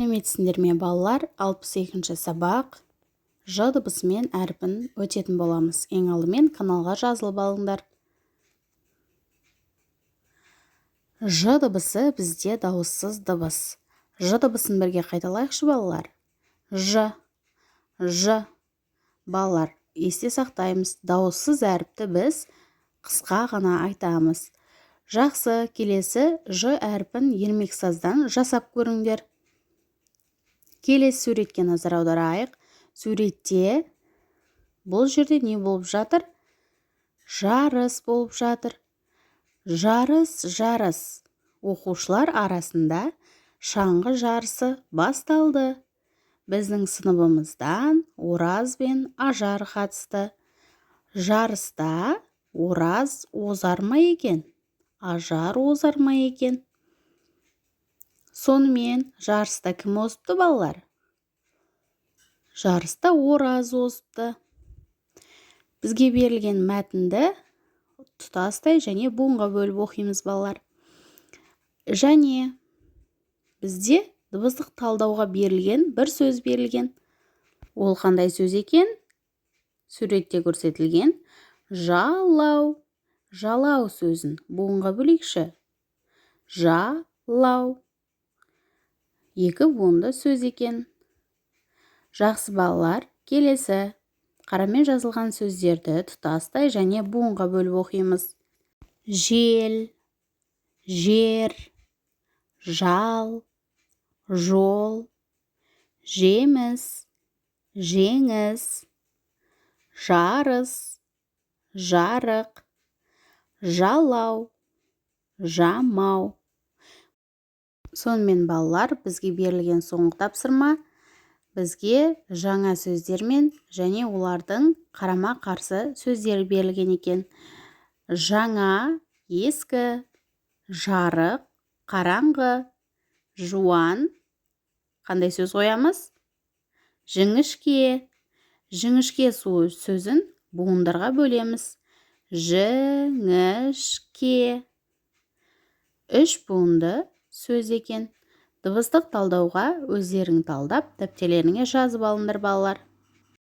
Сәлеметсіңдер ме балалар? 62-ші сабақ Ж дыбысымен әрпін өтетін боламыз. Ең алдымен каналға жазылып алыңдар. Ж дыбысы бізде дауыссыз дыбыс. Ж дыбысын бірге қайталайықшы балалар. Ж. Балалар, есте сақтаймыз. Дауыссыз әріпті біз қысқа ғана айтамыз. Жақсы, келесі Ж әрпін ермексаздан жасап көріңдер. Келесі суретке назар аударайық. Суретте бұл жерде не болып жатыр? Жарыс болып жатыр. Жарыс. Оқушылар арасында шаңғы жарысы басталды. Біздің сыныбымыздан Ораз бен Ажар қатысты. Жарыста Ораз озар ма екен? Ажар озар ма екен? Сонымен жарыста кім озыпты балалар? Жарыста Ораз озыпты. Бізге берілген мәтінді тұтастай және буынға бөліп оқимыз балалар. Және бізде дыбыстық талдауға берілген бір сөз берілген. Ол қандай сөз екен? Суретте көрсетілген жалау. Жалау сөзін буынға бөлейікші. Жалау. Екі буынды сөз екен. Жақсы балалар, келесі қарамен жазылған сөздерді тұтастай және буынға бөліп оқимыз. Жел, жер, жал, жол, жеміс, жеңіс, жарыс, жарық, жалау, жамау. Сонымен балалар, бізге берілген соңғы тапсырма бізге жаңа сөздермен және олардың қарама-қарсы сөздері берілген екен. Жаңа, ескі, жарық, қараңғы, жуан. Қандай сөз қоямыз? Жіңішке. Жіңішке сөзін буындарға бөлеміз. Жіңішке. Үш буынды сөз екен. Дыбыстық талдауға өздерің талдап, дәптерлеріңе жазып алыңдар балалар.